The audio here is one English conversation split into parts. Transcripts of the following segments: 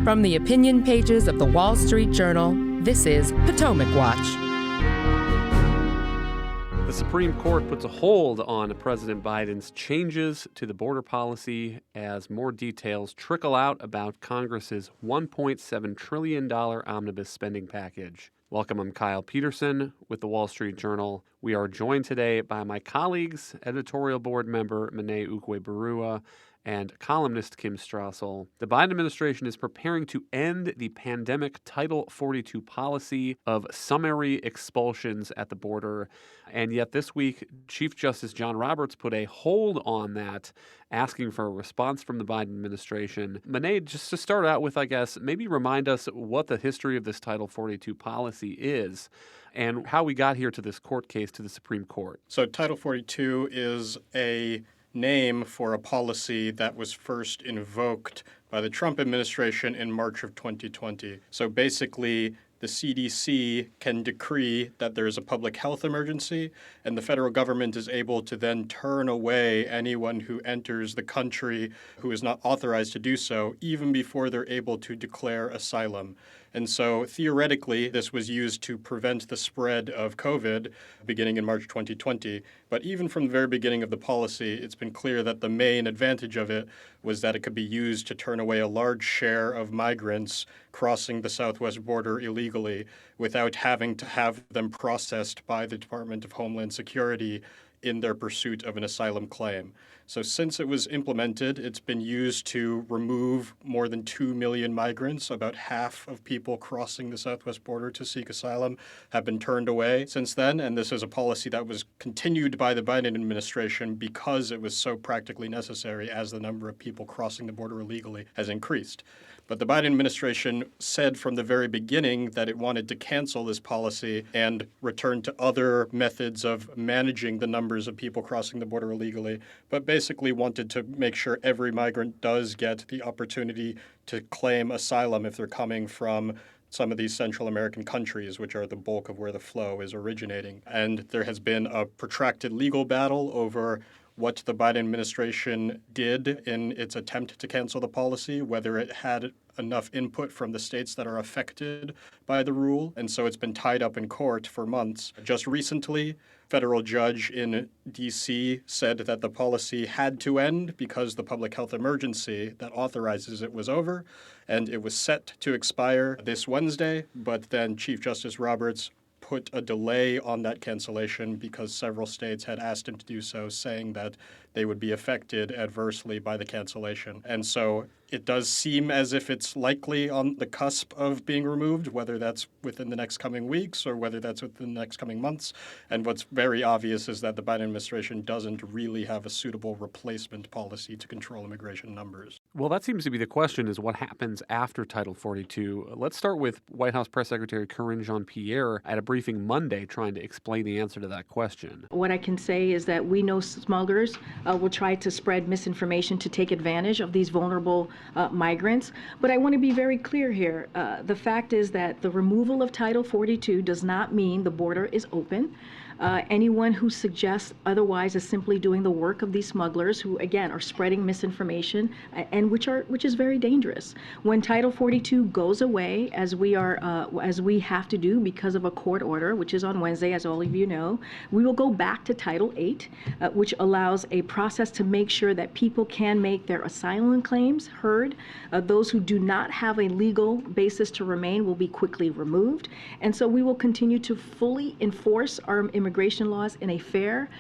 From the opinion pages of the Wall Street Journal, this is Potomac Watch. The Supreme Court puts a hold on President Biden's changes to the border policy as more details trickle out about Congress's $1.7 trillion omnibus spending package. Welcome, I'm Kyle Peterson with the Wall Street Journal. We are joined today by my colleagues, editorial board member Monet Ukwe-Barua and columnist Kim Strassel. The Biden administration is preparing to end the pandemic Title 42 policy of summary expulsions at the border. And yet this week, Chief Justice John Roberts put a hold on that, asking for a response from the Biden administration. Monet, just to start out with, I guess, maybe remind us what the history of this Title 42 policy is and how we got here to this court case to the Supreme Court. So Title 42 is a name for a policy that was first invoked by the Trump administration in March of 2020. So basically, the CDC can decree that there is a public health emergency, and the federal government is able to then turn away anyone who enters the country who is not authorized to do so, even before they're able to declare asylum. And so theoretically, this was used to prevent the spread of COVID beginning in March 2020. But even from the very beginning of the policy, it's been clear that the main advantage of it was that it could be used to turn away a large share of migrants crossing the southwest border illegally without having to have them processed by the Department of Homeland Security in their pursuit of an asylum claim. So since it was implemented, it's been used to remove more than 2 million migrants. About half of people crossing the southwest border to seek asylum have been turned away since then. And this is a policy that was continued by the Biden administration because it was so practically necessary as the number of people crossing the border illegally has increased. But the Biden administration said from the very beginning that it wanted to cancel this policy and return to other methods of managing the numbers of people crossing the border illegally, but basically wanted to make sure every migrant does get the opportunity to claim asylum if they're coming from some of these Central American countries, which are the bulk of where the flow is originating. And there has been a protracted legal battle over what the Biden administration did in its attempt to cancel the policy, whether it had enough input from the states that are affected by the rule. And so it's been tied up in court for months. Just recently, federal judge in D.C. said that the policy had to end because the public health emergency that authorizes it was over, and it was set to expire this Wednesday. But then Chief Justice Roberts put a delay on that cancellation because several states had asked him to do so, saying that they would be affected adversely by the cancellation. And so it does seem as if it's likely on the cusp of being removed, whether that's within the next coming weeks or whether that's within the next coming months. And what's very obvious is that the Biden administration doesn't really have a suitable replacement policy to control immigration numbers. Well, that seems to be the question, is what happens after Title 42. Let's start with White House Press Secretary Karine Jean-Pierre at a briefing Monday trying to explain the answer to that question. What I can say is that we know smugglers will try to spread misinformation to take advantage of these vulnerable migrants. But I want to be very clear here. The fact is that the removal of Title 42 does not mean the border is open. Anyone who suggests otherwise is simply doing the work of these smugglers who, again, are spreading misinformation and which is very dangerous. When Title 42 goes away, as we have to do because of a court order, which is on Wednesday, as all of you know, we will go back to Title 8, which allows a process to make sure that people can make their asylum claims heard. Those who do not have a legal basis to remain will be quickly removed. And so we will continue to fully enforce our immigration laws in a fair,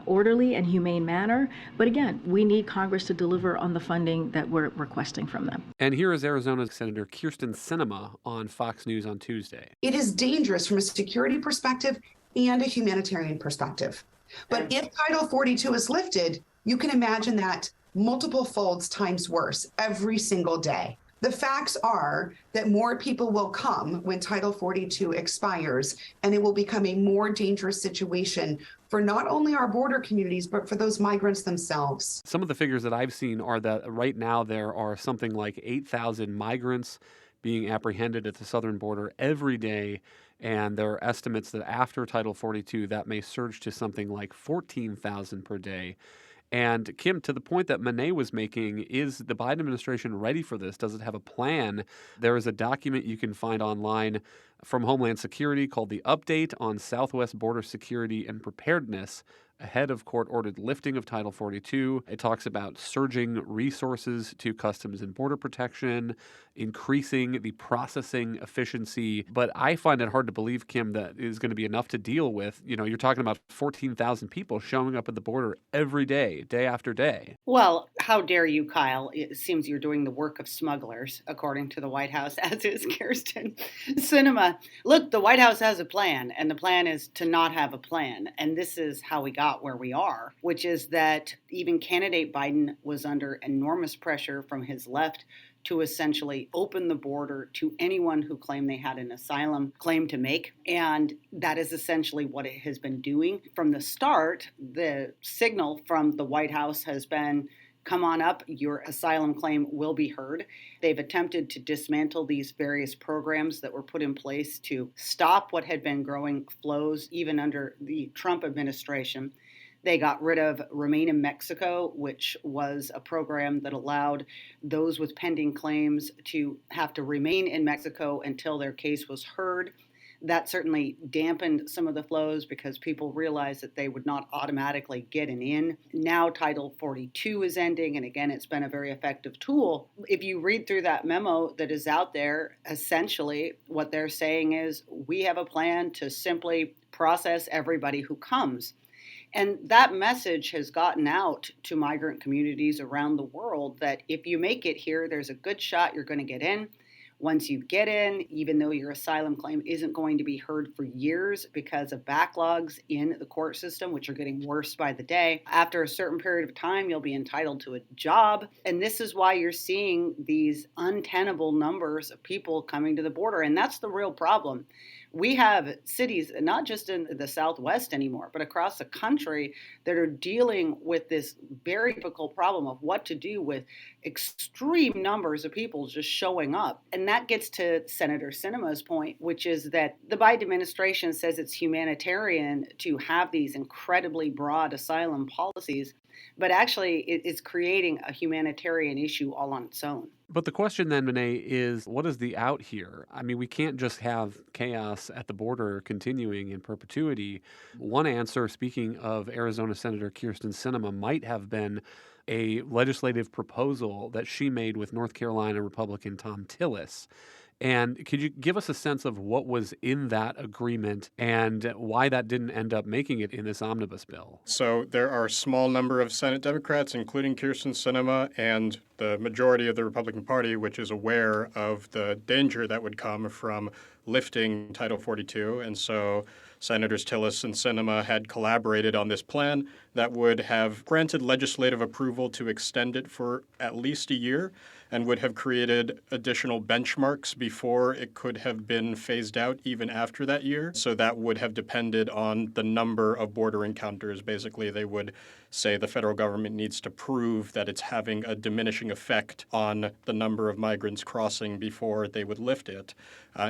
orderly, and humane manner. But again, we need Congress to deliver on the funding that we're requesting from them. And here is Arizona Senator Sinema on Fox News on Tuesday. It is dangerous from a security perspective and a humanitarian perspective. But if Title 42 is lifted, you can imagine that multiple folds times worse every single day. The facts are that more people will come when Title 42 expires, and it will become a more dangerous situation for not only our border communities, but for those migrants themselves. Some of the figures that I've seen are that right now there are something like 8,000 migrants being apprehended at the southern border every day. And there are estimates that after Title 42, that may surge to something like 14,000 per day. And Kim, to the point that Monet was making, is the Biden administration ready for this? Does it have a plan? There is a document you can find online from Homeland Security called the Update on Southwest Border Security and Preparedness ahead of court-ordered lifting of Title 42. It talks about surging resources to Customs and Border Protection, increasing the processing efficiency. But I find it hard to believe, Kim, that is going to be enough to deal with. You're talking about 14,000 people showing up at the border every day, day after day. Well, how dare you, Kyle? It seems you're doing the work of smugglers, according to the White House, as is Kirsten Sinema. Look, the White House has a plan, and the plan is to not have a plan. And this is how we got where we are, which is that even candidate Biden was under enormous pressure from his left to essentially open the border to anyone who claimed they had an asylum claim to make. And that is essentially what it has been doing. From the start, the signal from the White House has been, come on up, your asylum claim will be heard. They've attempted to dismantle these various programs that were put in place to stop what had been growing flows even under the Trump administration. They got rid of Remain in Mexico, which was a program that allowed those with pending claims to have to remain in Mexico until their case was heard. That certainly dampened some of the flows because people realized that they would not automatically get an in. Now Title 42 is ending, and again, it's been a very effective tool. If you read through that memo that is out there, essentially what they're saying is we have a plan to simply process everybody who comes. And that message has gotten out to migrant communities around the world that if you make it here, there's a good shot you're going to get in. Once you get in, even though your asylum claim isn't going to be heard for years because of backlogs in the court system, which are getting worse by the day, after a certain period of time, you'll be entitled to a job. And this is why you're seeing these untenable numbers of people coming to the border. And that's the real problem. We have cities, not just in the Southwest anymore, but across the country that are dealing with this very difficult problem of what to do with extreme numbers of people just showing up. And that gets to Senator Sinema's point, which is that the Biden administration says it's humanitarian to have these incredibly broad asylum policies, but actually it's creating a humanitarian issue all on its own. But the question then, Monet, is what is the out here? I mean, we can't just have chaos at the border continuing in perpetuity. One answer, speaking of Arizona Senator Kirsten Sinema, might have been a legislative proposal that she made with North Carolina Republican Tom Tillis. And could you give us a sense of what was in that agreement and why that didn't end up making it in this omnibus bill? So there are a small number of Senate Democrats, including Kirsten Sinema, and the majority of the Republican Party, which is aware of the danger that would come from lifting Title 42. And so Senators Tillis and Sinema had collaborated on this plan that would have granted legislative approval to extend it for at least a year and would have created additional benchmarks before it could have been phased out even after that year. So that would have depended on the number of border encounters. Basically, they would say the federal government needs to prove that it's having a diminishing effect on the number of migrants crossing before they would lift it.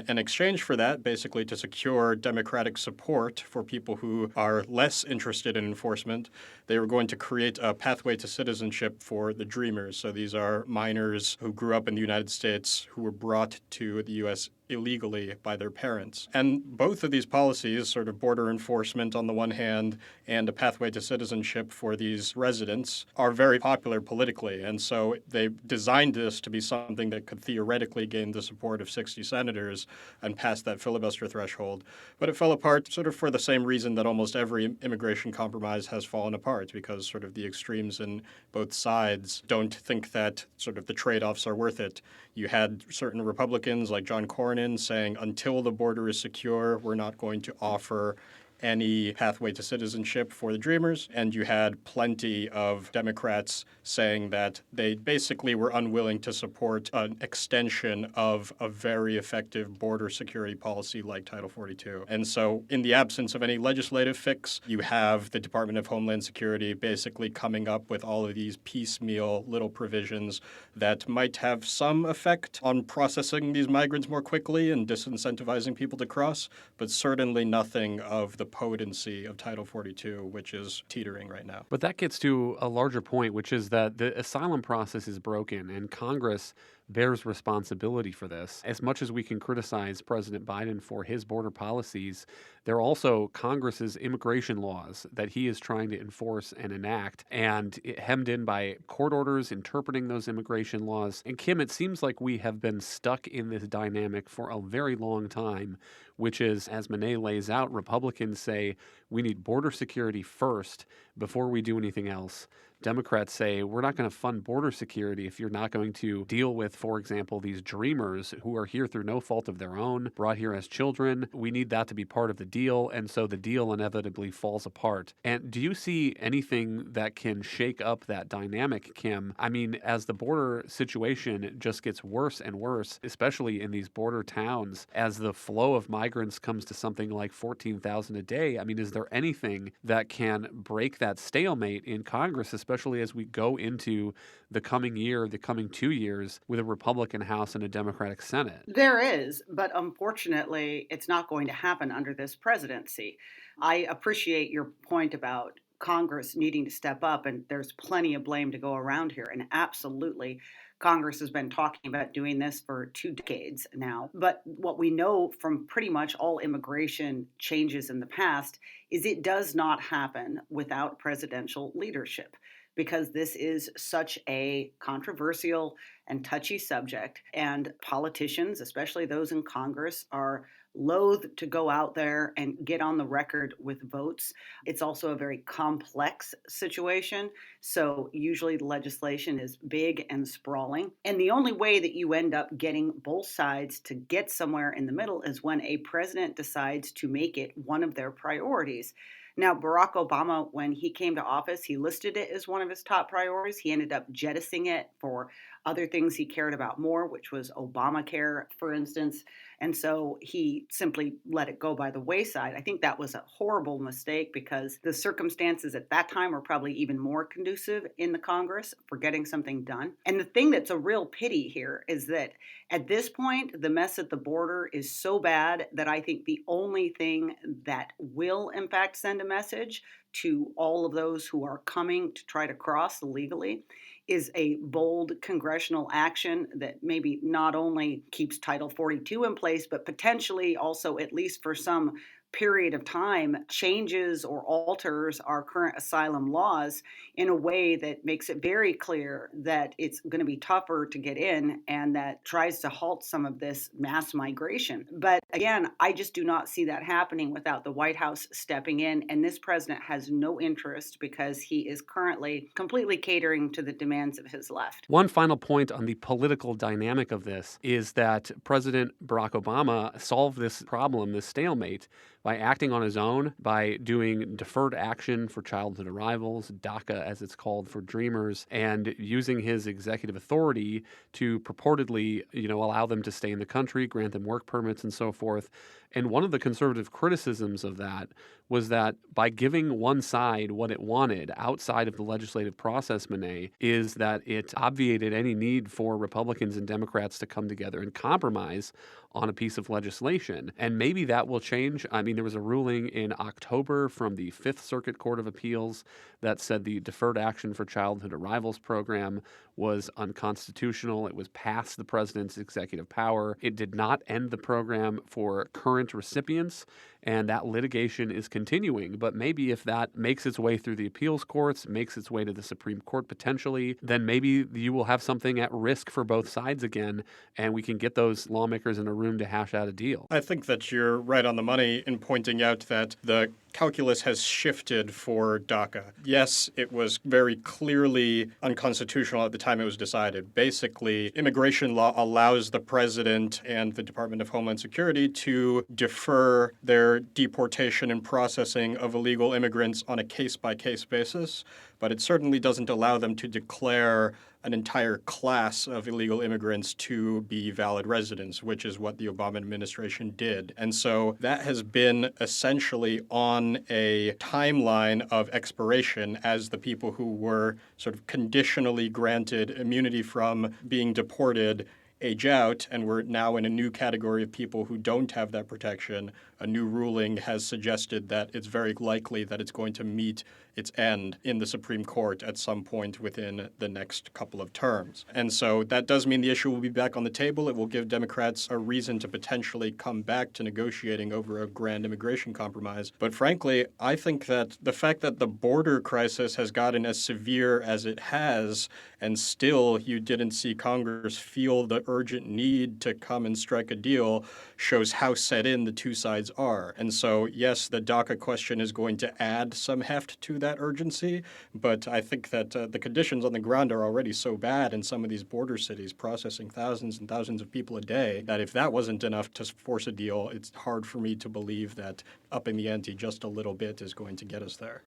In exchange for that, basically to secure Democratic support for people who are less interested in enforcement, they were going to create a pathway to citizenship for the Dreamers. So these are minors who grew up in the United States who were brought to the U.S. illegally by their parents. And both of these policies, sort of border enforcement on the one hand and a pathway to citizenship for these residents, are very popular politically. And so they designed this to be something that could theoretically gain the support of 60 senators and pass that filibuster threshold. But it fell apart sort of for the same reason that almost every immigration compromise has fallen apart, because sort of the extremes in both sides don't think that sort of the trade-offs are worth it. You had certain Republicans like John Cornyn saying, until the border is secure, we're not going to offer any pathway to citizenship for the Dreamers. And you had plenty of Democrats saying that they basically were unwilling to support an extension of a very effective border security policy like Title 42. And so in the absence of any legislative fix, you have the Department of Homeland Security basically coming up with all of these piecemeal little provisions that might have some effect on processing these migrants more quickly and disincentivizing people to cross, but certainly nothing of the potency of Title 42, which is teetering right now. But that gets to a larger point, which is that the asylum process is broken, and Congress bears responsibility for this. As much as we can criticize President Biden for his border policies, there are also Congress's immigration laws that he is trying to enforce and enact, and hemmed in by court orders interpreting those immigration laws. And Kim, it seems like we have been stuck in this dynamic for a very long time, which is, as Monet lays out, Republicans say we need border security first before we do anything else. Democrats say we're not going to fund border security if you're not going to deal with, for example, these dreamers who are here through no fault of their own, brought here as children. We need that to be part of the deal, and so the deal inevitably falls apart. And do you see anything that can shake up that dynamic, Kim? I mean, as the border situation just gets worse and worse, especially in these border towns, as the flow of migrants comes to something like 14,000 a day, I mean, is there anything that can break that stalemate in Congress, especially as we go into the coming year, the coming 2 years, with a Republican House and a Democratic Senate? There is, but unfortunately, it's not going to happen under this presidency. I appreciate your point about Congress needing to step up, and there's plenty of blame to go around here. And absolutely, Congress has been talking about doing this for 2 decades now. But what we know from pretty much all immigration changes in the past is it does not happen without presidential leadership, because this is such a controversial and touchy subject. And politicians, especially those in Congress, are loath to go out there and get on the record with votes. It's also a very complex situation. So usually the legislation is big and sprawling. And the only way that you end up getting both sides to get somewhere in the middle is when a president decides to make it one of their priorities. Now, Barack Obama, when he came to office, he listed it as one of his top priorities. He ended up jettisoning it for other things he cared about more, which was Obamacare, for instance. And so he simply let it go by the wayside. I think that was a horrible mistake because the circumstances at that time were probably even more conducive in the Congress for getting something done. And the thing that's a real pity here is that at this point, the mess at the border is so bad that I think the only thing that will, in fact, send a message to all of those who are coming to try to cross illegally is a bold congressional action that maybe not only keeps Title 42 in place, but potentially also, at least for some period of time, changes or alters our current asylum laws in a way that makes it very clear that it's going to be tougher to get in and that tries to halt some of this mass migration. But again, I just do not see that happening without the White House stepping in. And this president has no interest because he is currently completely catering to the demands of his left. One final point on the political dynamic of this is that President Barack Obama solved this problem, this stalemate, by acting on his own, by doing deferred action for childhood arrivals, DACA as it's called for dreamers, and using his executive authority to purportedly, allow them to stay in the country, grant them work permits and so forth. And one of the conservative criticisms of that was that by giving one side what it wanted outside of the legislative process, Monet, is that it obviated any need for Republicans and Democrats to come together and compromise on a piece of legislation. And maybe that will change. I mean, there was a ruling in October from the Fifth Circuit Court of Appeals that said the Deferred Action for Childhood Arrivals program was unconstitutional. It was past the president's executive power. It did not end the program for current recipients, and that litigation is continuing. But maybe if that makes its way through the appeals courts, makes its way to the Supreme Court potentially, then maybe you will have something at risk for both sides again, and we can get those lawmakers in a room to hash out a deal. I think that you're right on the money in pointing out that the calculus has shifted for DACA. Yes, it was very clearly unconstitutional at the time it was decided. Basically, immigration law allows the president and the Department of Homeland Security to defer their deportation and processing of illegal immigrants on a case-by-case basis, but it certainly doesn't allow them to declare an entire class of illegal immigrants to be valid residents, which is what the Obama administration did. And so that has been essentially on a timeline of expiration as the people who were sort of conditionally granted immunity from being deported age out, and we're now in a new category of people who don't have that protection. A new ruling has suggested that it's very likely that it's going to meet its end in the Supreme Court at some point within the next couple of terms. And so that does mean the issue will be back on the table. It will give Democrats a reason to potentially come back to negotiating over a grand immigration compromise. But frankly, I think that the fact that the border crisis has gotten as severe as it has, and still you didn't see Congress feel the urgent need to come and strike a deal, shows how set in the two sides are. And so, yes, the DACA question is going to add some heft to that urgency, but I think that the conditions on the ground are already so bad in some of these border cities, processing thousands and thousands of people a day, that if that wasn't enough to force a deal, it's hard for me to believe that upping the ante just a little bit is going to get us there.